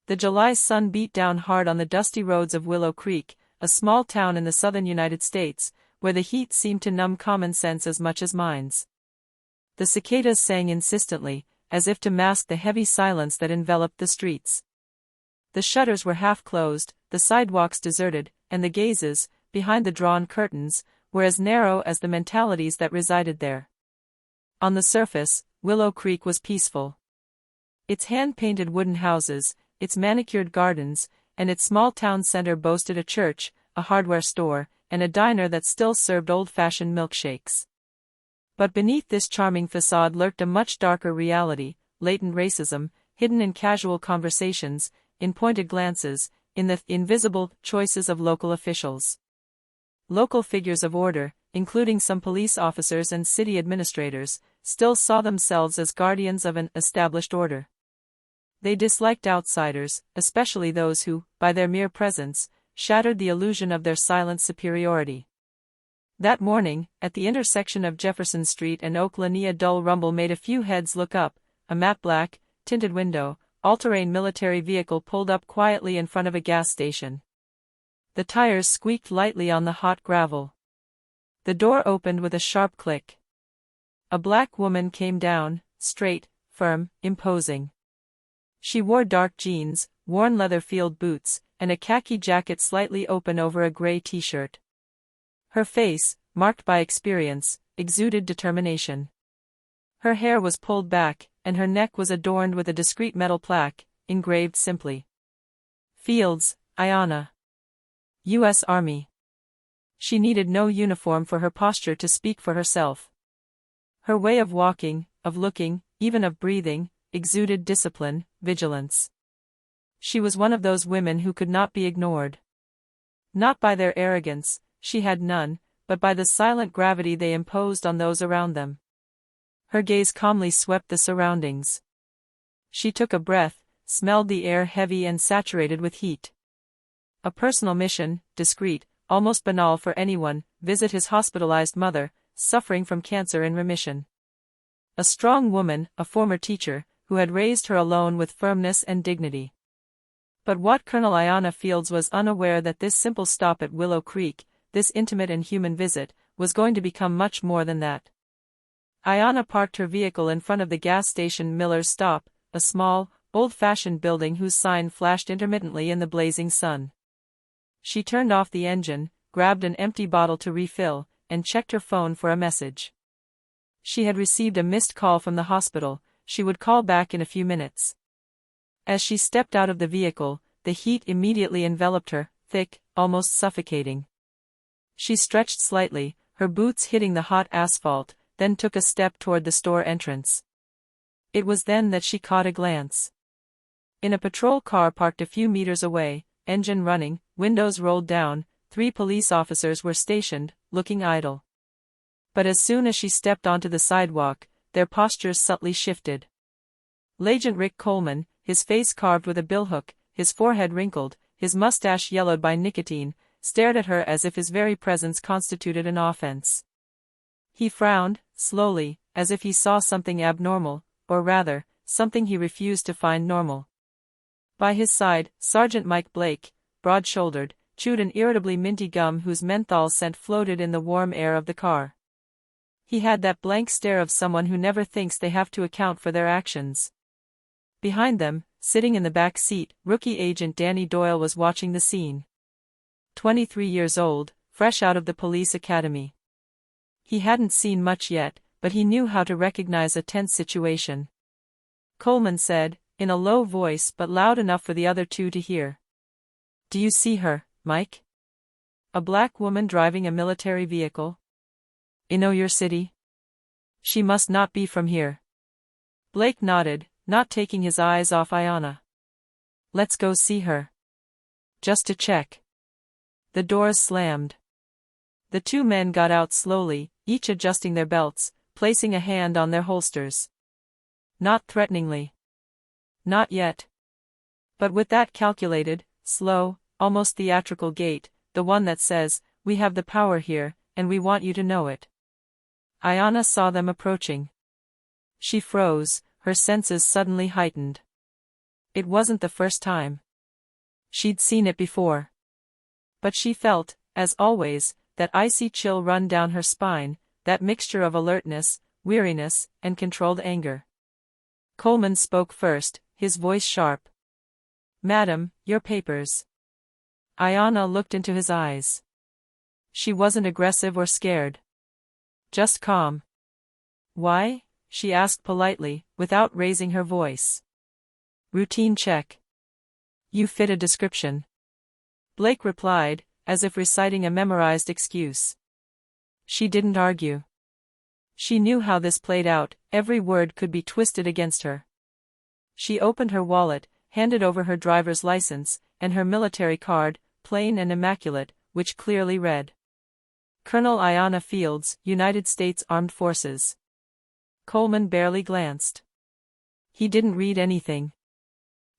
The July sun beat down hard on the dusty roads of Willow Creek, a small town in the southern United States, where the heat seemed to numb common sense as much as minds. The cicadas sang insistently, as if to mask the heavy silence that enveloped the streets. The shutters were half closed, the sidewalks deserted, and the gazes, behind the drawn curtains, were as narrow as the mentalities that resided there. On the surface, Willow Creek was peaceful. Its hand-painted wooden houses, its manicured gardens, and its small town center boasted a church, a hardware store, and a diner that still served old-fashioned milkshakes. But beneath this charming facade lurked a much darker reality, latent racism, hidden in casual conversations, in pointed glances, in the invisible choices of local officials. Local figures of order, including some police officers and city administrators, still saw themselves as guardians of an established order. They disliked outsiders, especially those who, by their mere presence, shattered the illusion of their silent superiority. That morning, at the intersection of Jefferson Street and Oak Lane, a dull rumble made a few heads look up. A matte black, tinted window, all-terrain military vehicle pulled up quietly in front of a gas station. The tires squeaked lightly on the hot gravel. The door opened with a sharp click. A black woman came down, straight, firm, imposing. She wore dark jeans, worn leather field boots, and a khaki jacket slightly open over a gray t-shirt. Her face, marked by experience, exuded determination. Her hair was pulled back, and her neck was adorned with a discreet metal plaque, engraved simply. Fields, Ayanna. U.S. Army. She needed no uniform for her posture to speak for herself. Her way of walking, of looking, even of breathing, exuded discipline, vigilance. She was one of those women who could not be ignored. Not by their arrogance, she had none, but by the silent gravity they imposed on those around them. Her gaze calmly swept the surroundings. She took a breath, smelled the air heavy and saturated with heat. A personal mission, discreet, almost banal for anyone, visit his hospitalized mother, suffering from cancer in remission. A strong woman, a former teacher, who had raised her alone with firmness and dignity. But what Colonel Ayanna Fields was unaware that this simple stop at Willow Creek, this intimate and human visit, was going to become much more than that. Ayanna parked her vehicle in front of the gas station Miller's Stop, a small, old-fashioned building whose sign flashed intermittently in the blazing sun. She turned off the engine, grabbed an empty bottle to refill, and checked her phone for a message. She had received a missed call from the hospital. She would call back in a few minutes. As she stepped out of the vehicle, the heat immediately enveloped her, thick, almost suffocating. She stretched slightly, her boots hitting the hot asphalt, then took a step toward the store entrance. It was then that she caught a glance. In a patrol car parked a few meters away, engine running, windows rolled down, 3 police officers were stationed, looking idle. But as soon as she stepped onto the sidewalk, their postures subtly shifted. L'Agent Rick Coleman, his face carved with a billhook, his forehead wrinkled, his mustache yellowed by nicotine, stared at her as if his very presence constituted an offense. He frowned, slowly, as if he saw something abnormal, or rather, something he refused to find normal. By his side, Sergeant Mike Blake, broad-shouldered, chewed an irritably minty gum whose menthol scent floated in the warm air of the car. He had that blank stare of someone who never thinks they have to account for their actions. Behind them, sitting in the back seat, rookie agent Danny Doyle was watching the scene. 23 years old, fresh out of the police academy. He hadn't seen much yet, but he knew how to recognize a tense situation. Coleman said, in a low voice but loud enough for the other 2 to hear. "Do you see her, Mike? A black woman driving a military vehicle? In your city? She must not be from here." Blake nodded, not taking his eyes off Ayanna. "Let's go see her. Just to check." The doors slammed. The 2 men got out slowly, each adjusting their belts, placing a hand on their holsters. Not threateningly. Not yet. But with that calculated, slow, almost theatrical gait, the one that says, "We have the power here, and we want you to know it." Ayanna saw them approaching. She froze, her senses suddenly heightened. It wasn't the first time. She'd seen it before. But she felt, as always, that icy chill run down her spine, that mixture of alertness, weariness, and controlled anger. Coleman spoke first, his voice sharp. "Madam, your papers." Ayanna looked into his eyes. She wasn't aggressive or scared. Just calm. "Why?" she asked politely, without raising her voice. "Routine check. You fit a description." Blake replied, as if reciting a memorized excuse. She didn't argue. She knew how this played out, every word could be twisted against her. She opened her wallet, handed over her driver's license, and her military card, plain and immaculate, which clearly read, "Colonel Ayanna Fields, United States Armed Forces." Coleman barely glanced. He didn't read anything.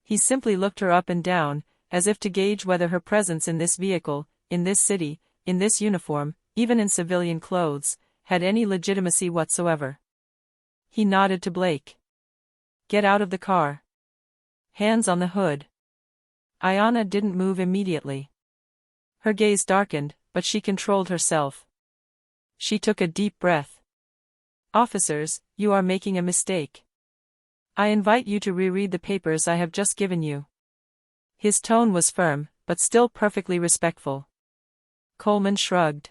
He simply looked her up and down, as if to gauge whether her presence in this vehicle, in this city, in this uniform, even in civilian clothes, had any legitimacy whatsoever. He nodded to Blake. "Get out of the car. Hands on the hood." Ayanna didn't move immediately. Her gaze darkened, but she controlled herself. She took a deep breath. "Officers, you are making a mistake. I invite you to reread the papers I have just given you." His tone was firm, but still perfectly respectful. Coleman shrugged.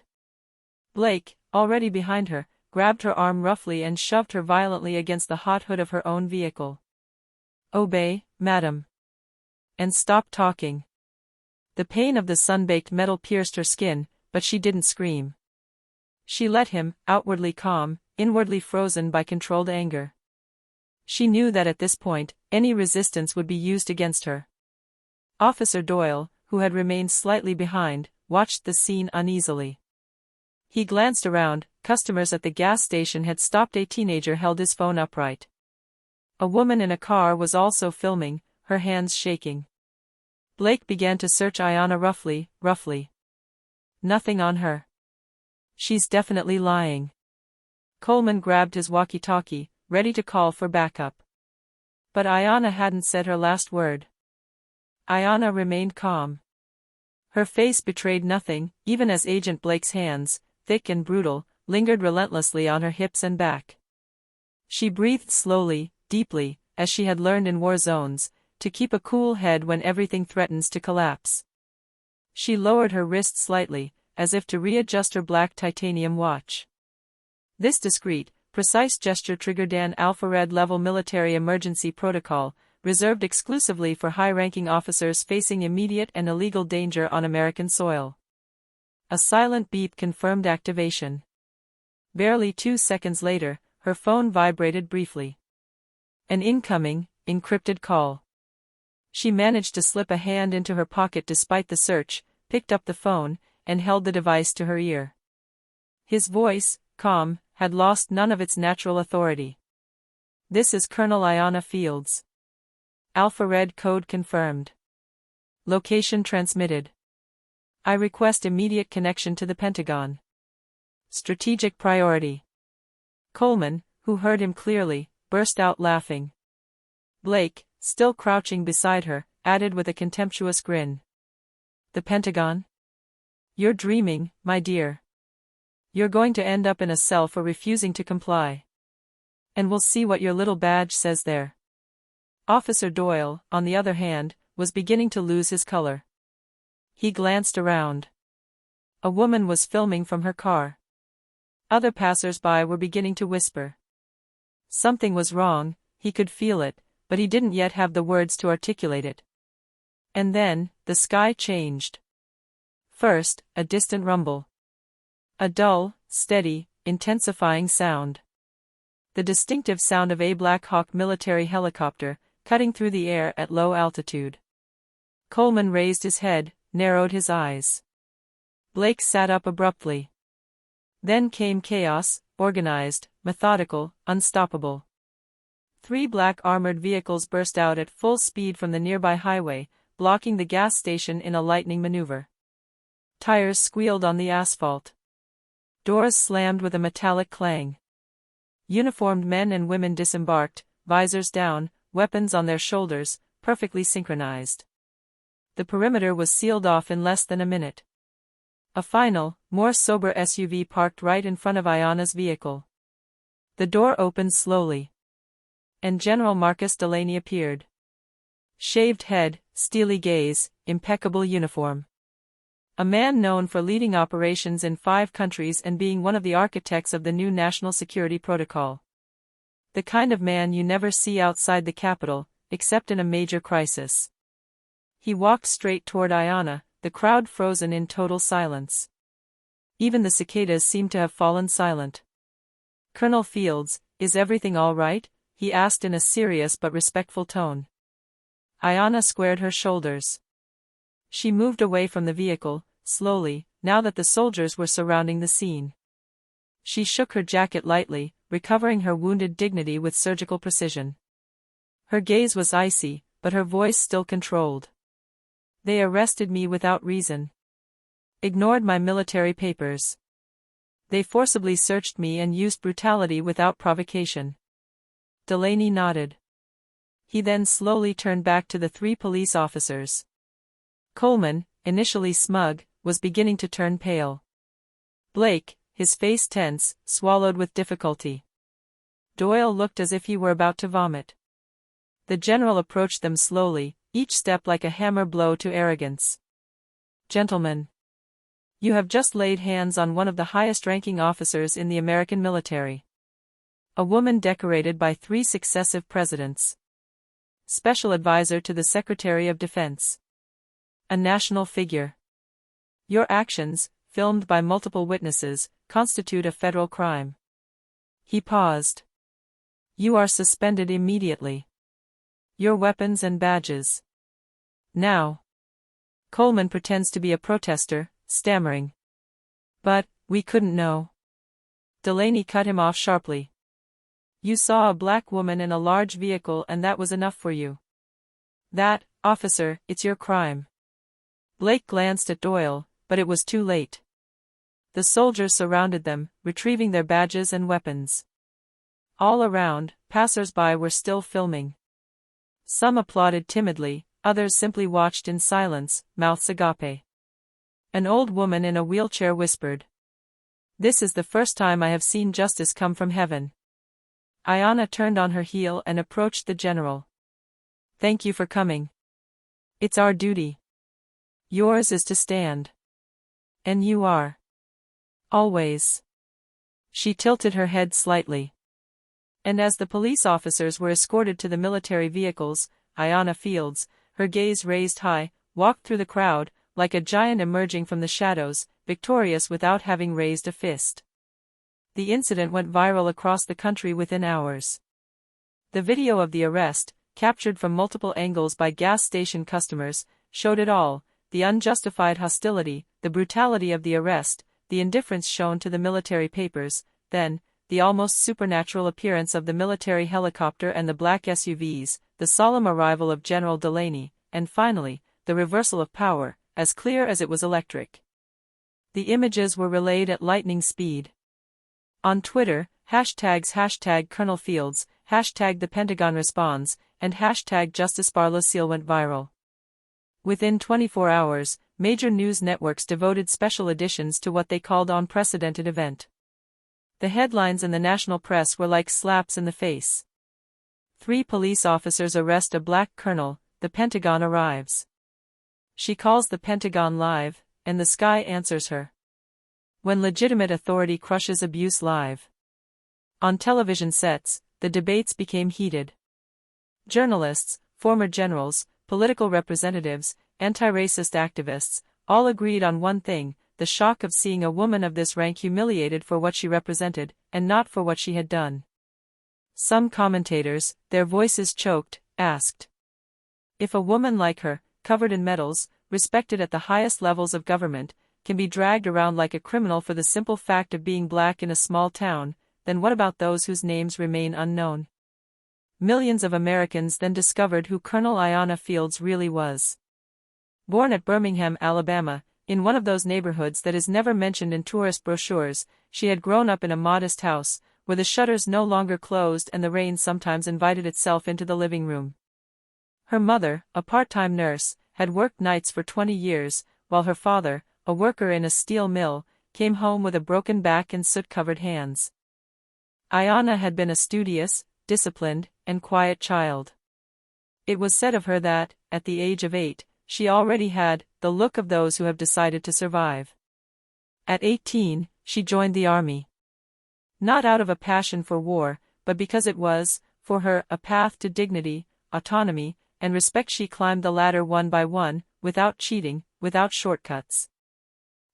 Blake, already behind her, grabbed her arm roughly and shoved her violently against the hot hood of her own vehicle. "Obey, madam. And stop talking." The pain of the sun-baked metal pierced her skin, but she didn't scream. She let him, outwardly calm, inwardly frozen by controlled anger. She knew that at this point, any resistance would be used against her. Officer Doyle, who had remained slightly behind, watched the scene uneasily. He glanced around. Customers at the gas station had stopped. A teenager held his phone upright. A woman in a car was also filming, her hands shaking. Blake began to search Ayanna roughly. Nothing on her. She's definitely lying. Coleman grabbed his walkie-talkie, ready to call for backup. But Ayanna hadn't said her last word. Ayanna remained calm. Her face betrayed nothing, even as Agent Blake's hands, thick and brutal, lingered relentlessly on her hips and back. She breathed slowly, deeply, as she had learned in war zones, to keep a cool head when everything threatens to collapse. She lowered her wrist slightly, as if to readjust her black titanium watch. This discreet, precise gesture triggered an Alpha-Red-level military emergency protocol, reserved exclusively for high-ranking officers facing immediate and illegal danger on American soil. A silent beep confirmed activation. Barely 2 seconds later, her phone vibrated briefly. An incoming, encrypted call. She managed to slip a hand into her pocket despite the search, picked up the phone, and held the device to her ear. His voice, calm, had lost none of its natural authority. "This is Colonel Ayanna Fields. Alpha Red code confirmed. Location transmitted. I request immediate connection to the Pentagon. Strategic priority." Coleman, who heard him clearly, burst out laughing. Blake, still crouching beside her, added with a contemptuous grin. "The Pentagon? You're dreaming, my dear. You're going to end up in a cell for refusing to comply. And we'll see what your little badge says there." Officer Doyle, on the other hand, was beginning to lose his color. He glanced around. A woman was filming from her car. Other passers-by were beginning to whisper. Something was wrong, he could feel it, but he didn't yet have the words to articulate it. And then, the sky changed. First, a distant rumble. A dull, steady, intensifying sound. The distinctive sound of a Black Hawk military helicopter, cutting through the air at low altitude. Coleman raised his head, narrowed his eyes. Blake sat up abruptly. Then came chaos, organized, methodical, unstoppable. 3 black armored vehicles burst out at full speed from the nearby highway, blocking the gas station in a lightning maneuver. Tires squealed on the asphalt. Doors slammed with a metallic clang. Uniformed men and women disembarked, visors down, weapons on their shoulders, perfectly synchronized. The perimeter was sealed off in less than a minute. A final, more sober SUV parked right in front of Ayanna's vehicle. The door opened slowly. And General Marcus Delaney appeared. Shaved head, steely gaze, impeccable uniform. A man known for leading operations in 5 countries and being one of the architects of the new National Security Protocol. The kind of man you never see outside the Capitol, except in a major crisis. He walked straight toward Ayanna, the crowd frozen in total silence. Even the cicadas seemed to have fallen silent. "Colonel Fields, is everything all right?" he asked in a serious but respectful tone. Ayanna squared her shoulders. She moved away from the vehicle, slowly, now that the soldiers were surrounding the scene. She shook her jacket lightly, recovering her wounded dignity with surgical precision. Her gaze was icy, but her voice still controlled. "They arrested me without reason. Ignored my military papers. They forcibly searched me and used brutality without provocation." Delaney nodded. He then slowly turned back to the 3 police officers. Coleman, initially smug, was beginning to turn pale. Blake, his face tense, swallowed with difficulty. Doyle looked as if he were about to vomit. The general approached them slowly, each step like a hammer blow to arrogance. "Gentlemen, you have just laid hands on one of the highest-ranking officers in the American military. A woman decorated by 3 successive presidents. Special advisor to the Secretary of Defense. A national figure. Your actions, filmed by multiple witnesses, constitute a federal crime." He paused. "You are suspended immediately. Your weapons and badges. Now." Coleman pretends to be a protester, stammering. "But, we couldn't know." Delaney cut him off sharply. "You saw a black woman in a large vehicle and that was enough for you. That, officer, it's your crime." Blake glanced at Doyle, but it was too late. The soldiers surrounded them, retrieving their badges and weapons. All around, passers-by were still filming. Some applauded timidly, others simply watched in silence, mouths agape. An old woman in a wheelchair whispered, "This is the first time I have seen justice come from heaven." Ayanna turned on her heel and approached the general. "Thank you for coming. It's our duty. Yours is to stand. And you are. Always." She tilted her head slightly. And as the police officers were escorted to the military vehicles, Ayanna Fields, her gaze raised high, walked through the crowd, like a giant emerging from the shadows, victorious without having raised a fist. The incident went viral across the country within hours. The video of the arrest, captured from multiple angles by gas station customers, showed it all: the unjustified hostility, the brutality of the arrest, the indifference shown to the military papers, then, the almost supernatural appearance of the military helicopter and the black SUVs, the solemn arrival of General Delaney, and finally, the reversal of power, as clear as it was electric. The images were relayed at lightning speed. On Twitter, #hashtag Colonel Fields, #the Pentagon responds, and #Justice Barlow went viral. Within 24 hours, major news networks devoted special editions to what they called unprecedented event. The headlines in the national press were like slaps in the face. 3 police officers arrest a black colonel, the Pentagon arrives. She calls the Pentagon live, and the sky answers her. When legitimate authority crushes abuse live. On television sets, the debates became heated. Journalists, former generals, political representatives, anti-racist activists, all agreed on one thing: the shock of seeing a woman of this rank humiliated for what she represented, and not for what she had done. Some commentators, their voices choked, asked, if a woman like her, covered in medals, respected at the highest levels of government, can be dragged around like a criminal for the simple fact of being black in a small town, then what about those whose names remain unknown? Millions of Americans then discovered who Colonel Ayanna Fields really was. Born at Birmingham, Alabama, in one of those neighborhoods that is never mentioned in tourist brochures, she had grown up in a modest house, where the shutters no longer closed and the rain sometimes invited itself into the living room. Her mother, a part-time nurse, had worked nights for 20 years, while her father, a worker in a steel mill, came home with a broken back and soot-covered hands. Ayanna had been a studious, disciplined, and quiet child. It was said of her that, at the age of 8, she already had the look of those who have decided to survive. At 18, she joined the army. Not out of a passion for war, but because it was, for her, a path to dignity, autonomy, and respect. She climbed the ladder one by one, without cheating, without shortcuts.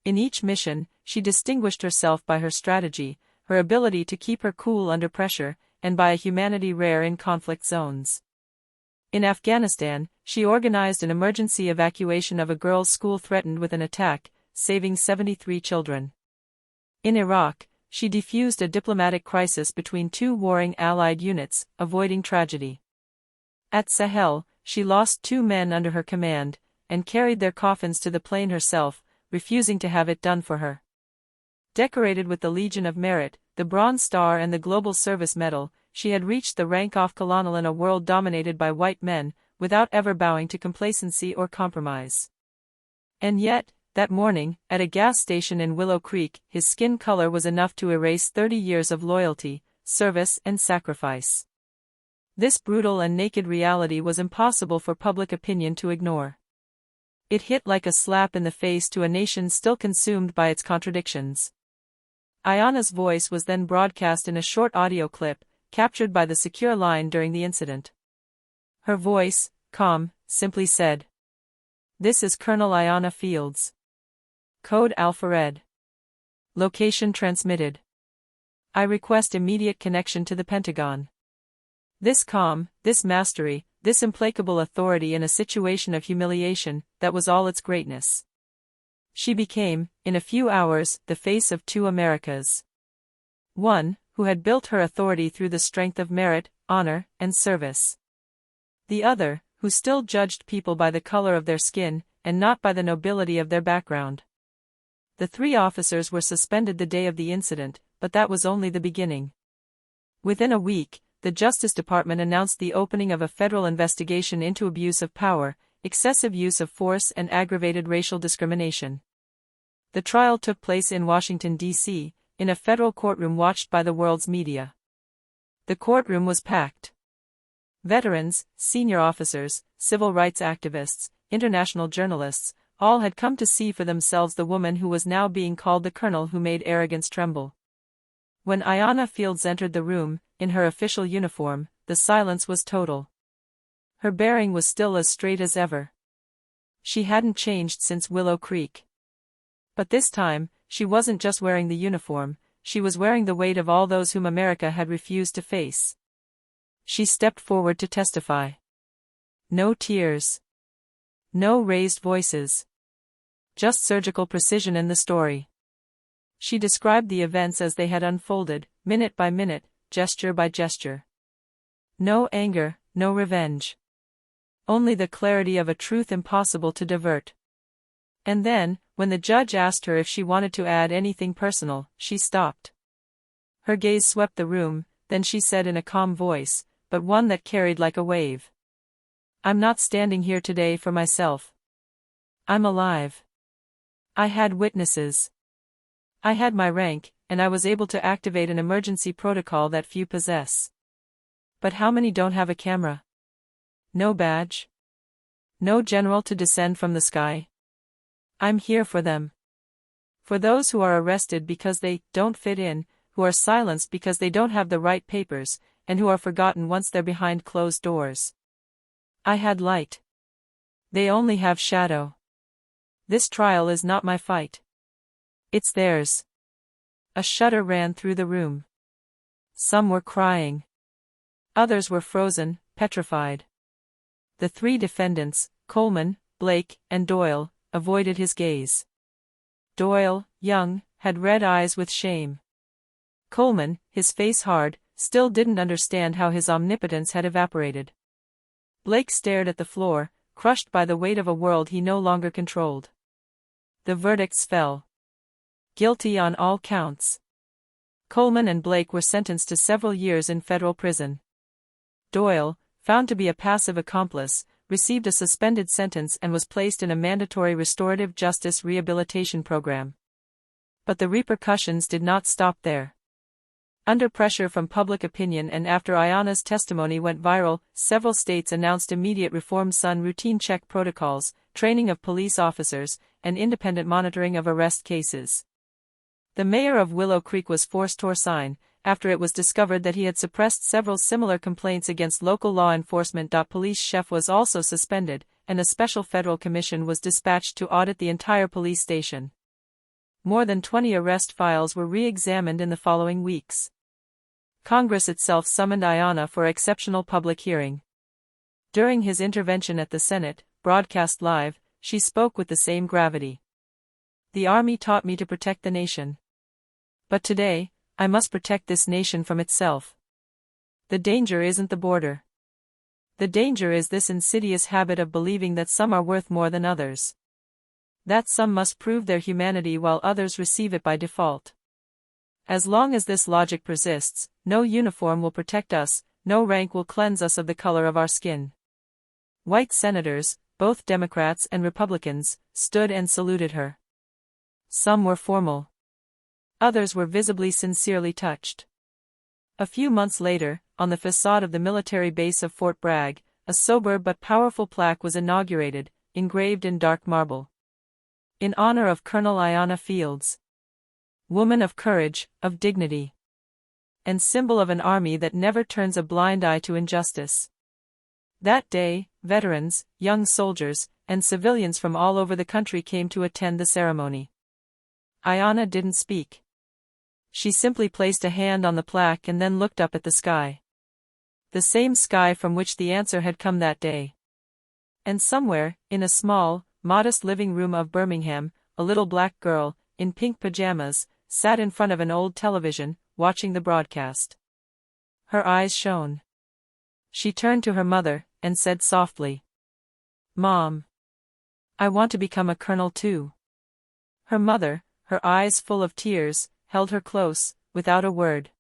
In each mission, she distinguished herself by her strategy, her ability to keep her cool under pressure, and by a humanity rare in conflict zones. In Afghanistan, she organized an emergency evacuation of a girls' school threatened with an attack, saving 73 children. In Iraq, she defused a diplomatic crisis between two warring Allied units, avoiding tragedy. At Sahel, she lost 2 men under her command, and carried their coffins to the plane herself, refusing to have it done for her. Decorated with the Legion of Merit, the Bronze Star and the Global Service Medal, she had reached the rank of colonel in a world dominated by white men, without ever bowing to complacency or compromise. And yet, that morning, at a gas station in Willow Creek, his skin color was enough to erase 30 years of loyalty, service, and sacrifice. This brutal and naked reality was impossible for public opinion to ignore. It hit like a slap in the face to a nation still consumed by its contradictions. Ayanna's voice was then broadcast in a short audio clip, captured by the secure line during the incident. Her voice, calm, simply said, "This is Colonel Ayanna Fields. Code Alpha Red. Location transmitted. I request immediate connection to the Pentagon." This calm, this mastery, this implacable authority in a situation of humiliation, that was all its greatness. She became, in a few hours, the face of 2 Americas. One, who had built her authority through the strength of merit, honor, and service. The other, who still judged people by the color of their skin, and not by the nobility of their background. The 3 officers were suspended the day of the incident, but that was only the beginning. Within a week, the Justice Department announced the opening of a federal investigation into abuse of power, excessive use of force, and aggravated racial discrimination. The trial took place in Washington, D.C., in a federal courtroom watched by the world's media. The courtroom was packed. Veterans, senior officers, civil rights activists, international journalists, all had come to see for themselves the woman who was now being called the colonel who made arrogance tremble. When Ayanna Fields entered the room, in her official uniform, the silence was total. Her bearing was still as straight as ever. She hadn't changed since Willow Creek. But this time, she wasn't just wearing the uniform, she was wearing the weight of all those whom America had refused to face. She stepped forward to testify. No tears. No raised voices. Just surgical precision in the story. She described the events as they had unfolded, minute by minute, gesture by gesture. No anger, no revenge. Only the clarity of a truth impossible to divert. And then, when the judge asked her if she wanted to add anything personal, she stopped. Her gaze swept the room, then she said in a calm voice, but one that carried like a wave. "I'm not standing here today for myself. I'm alive. I had witnesses. I had my rank, and I was able to activate an emergency protocol that few possess. But how many don't have a camera? No badge? No general to descend from the sky? I'm here for them. For those who are arrested because they don't fit in, who are silenced because they don't have the right papers, and who are forgotten once they're behind closed doors. I had light. They only have shadow. This trial is not my fight. It's theirs." A shudder ran through the room. Some were crying. Others were frozen, petrified. The 3 defendants, Coleman, Blake, and Doyle, avoided his gaze. Doyle, young, had red eyes with shame. Coleman, his face hard, still didn't understand how his omnipotence had evaporated. Blake stared at the floor, crushed by the weight of a world he no longer controlled. The verdicts fell. Guilty on all counts. Coleman and Blake were sentenced to several years in federal prison. Doyle, found to be a passive accomplice, received a suspended sentence and was placed in a mandatory restorative justice rehabilitation program. But the repercussions did not stop there. Under pressure from public opinion and after Ayanna's testimony went viral, several states announced immediate reform: routine check protocols, training of police officers, and independent monitoring of arrest cases. The mayor of Willow Creek was forced to resign after it was discovered that he had suppressed several similar complaints against local law enforcement. Police chief was also suspended, and a special federal commission was dispatched to audit the entire police station. More than 20 arrest files were re-examined in the following weeks. Congress itself summoned Ayanna for exceptional public hearing. During his intervention at the Senate, broadcast live, she spoke with the same gravity. "The army taught me to protect the nation. But today, I must protect this nation from itself. The danger isn't the border. The danger is this insidious habit of believing that some are worth more than others. That some must prove their humanity while others receive it by default. As long as this logic persists, no uniform will protect us, no rank will cleanse us of the color of our skin." White senators, both Democrats and Republicans, stood and saluted her. Some were formal. Others were visibly sincerely touched. A few months later, on the facade of the military base of Fort Bragg, a sober but powerful plaque was inaugurated, engraved in dark marble. In honor of Colonel Ayanna Fields. Woman of courage, of dignity. And symbol of an army that never turns a blind eye to injustice. That day, veterans, young soldiers, and civilians from all over the country came to attend the ceremony. Ayanna didn't speak. She simply placed a hand on the plaque and then looked up at the sky. The same sky from which the answer had come that day. And somewhere, in a small, modest living room of Birmingham, a little black girl, in pink pajamas, sat in front of an old television, watching the broadcast. Her eyes shone. She turned to her mother, and said softly, "Mom, I want to become a colonel too." Her mother, her eyes full of tears, held her close, without a word.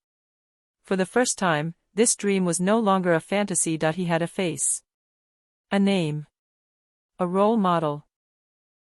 For the first time, this dream was no longer a fantasy. He had a face. A name. A role model.